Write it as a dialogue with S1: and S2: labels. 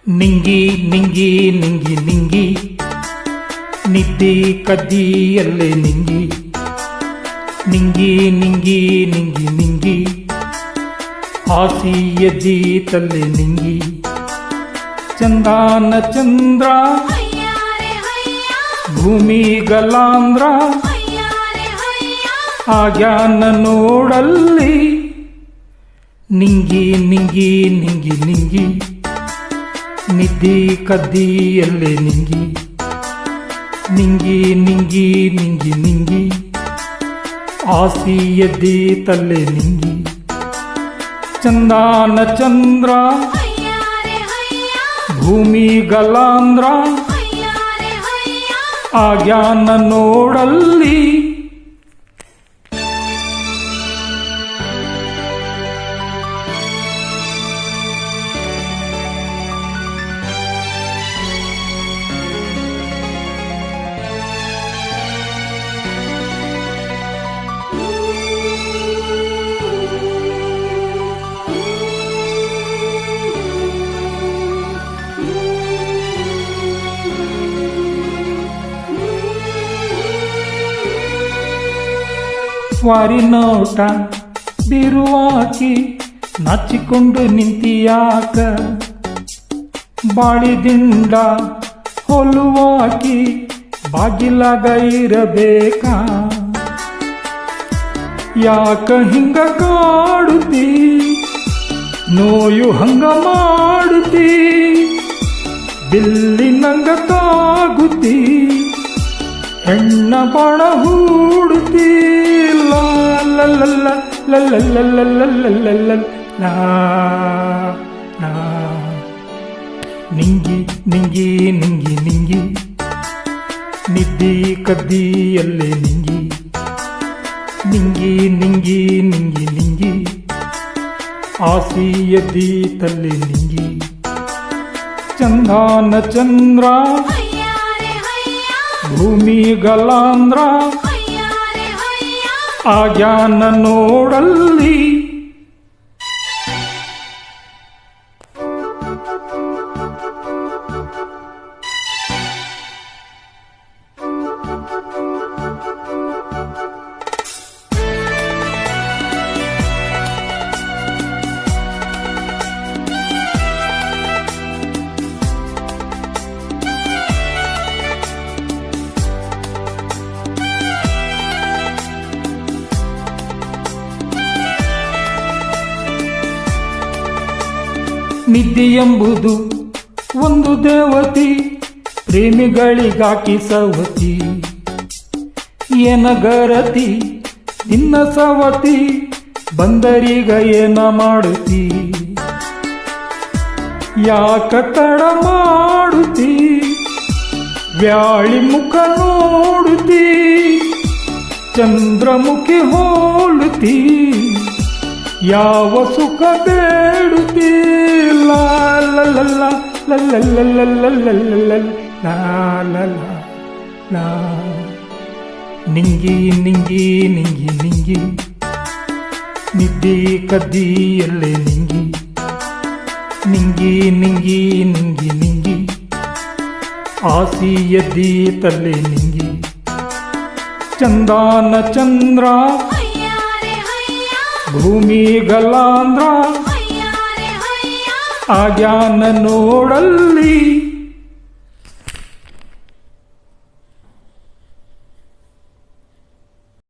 S1: ನಿಂಗಿ ನಿಂಗಿ ನಿಂಗಿ ನಿಂಗಿ ನಿದ್ದೆ ಕದ್ದಿಯಲ್ಲೇ ನಿಂಗಿ ನಿಂಗಿ ನಿಂಗಿ ನಿಂಗಿ ನಿಂಗಿ ಹಾಸಿಯಜ್ಜಿ ತಲ್ಲೆ ನಿಂಗಿ ಚಂದಾನ ಚಂದ್ರ ಭೂಮಿ ಗಲಾಂದ್ರ ಆಗ್ಯಾನ ನೋಡಲ್ಲಿ ನಿಂಗಿ ನಿಂಗಿ ನಿಂಗಿ ನಿಂಗಿ ನಿದ್ದೆ ಕದ್ದಿಯಲ್ಲೇ ನಿಂಗಿ ನಿಂಗಿ ನಿಂಗಿ ನಿಂಗಿ ನಿಂಗಿ ಆಸಿ ಎದ್ದಿ ತಲ್ಲೆ ನಿಂಗಿ ಚಂದಾನ ಚಂದ್ರ ಭೂಮಿ ಗಲಾಂದ್ರ ಆಗ್ಯಾನ ನೋಡಲ್ಲಿ ವಾರಿ ನೋಟ ಬಿರುವಾಕಿ ನಾಚಿಕೊಂಡು ನಿಂತಿಯಾಕ ಬಾಳಿದಿಂಡ ಹೊಲುವಾಕಿ ಬಾಗಿಲಾಗ ಇರಬೇಕಾ ಯಾಕ ಹಿಂಗ ಕಾಡುತ್ತಿ ನೋಯು ಹಂಗ ಮಾಡುತ್ತಿ ಬಿಲ್ಲಿನಂಗ ತಾಗುತ್ತಿ ಹೆಣ್ಣ ಬಾಣ ಹೂಡುತ್ತಿ ನಿಂಗಿ ನಿಂಗಿ ನಿಂಗಿ ನಿಂಗಿ ನಿದ್ದೆ ಕದ್ದಿಯಲ್ಲೇ ನಿಂಗಿ ನಿಂಗಿ ನಿಂಗಿ ನಿಂಗಿ ನಿಂಗಿ ಆಸಿ ಎದ್ದಿ ತಲ್ಲೆ ನಿಂಗಿ ಚಂದಾನ ಚಂದ್ರ ಭೂಮಿ ಗಲಾಂದ್ರ ಆಗ್ಯಾನ ನೋಡಲ್ಲಿ ನಿದ್ದೆ ಎಂಬುದು ಒಂದು ದೇವತಿ ಪ್ರೇಮಿಗಳಿಗಾಕಿ ಸವತಿ ಏನಗರತಿ ನಿನ್ನ ಸವತಿ ಬಂದರಿಗ ಏನ ಮಾಡುತ್ತಿ ಯಾಕ ತಡ ಮಾಡುತ್ತಿ ವ್ಯಾಳಿ ಮುಖ ನೋಡುತ್ತಿ ಚಂದ್ರಮುಖಿ ಹೋಲುತ್ತಿ ಯಾವ ಸುಖ ಬೇಡುತ್ತಿ ನಿಂಗಿ ನಿಂಗಿ ನಿಂಗಿ ನಿಂಗಿ ನಿದ್ದೆ ಕದ್ದಿಯಲ್ಲೇ ನಿಂಗಿ ನಿಂಗಿ ನಿಂಗಿ ನಿಂಗಿ ನಿಂಗಿ ಆಸಿ ಎದ್ದಿ ತಲ್ಲೆ ನಿಂಗಿ ಚಂದಾನ ಚಂದ್ರ ಭೂಮಿ ಗಲಾಂದ್ರ ಆಗ್ಯಾನ ನೋಡಲ್ಲಿ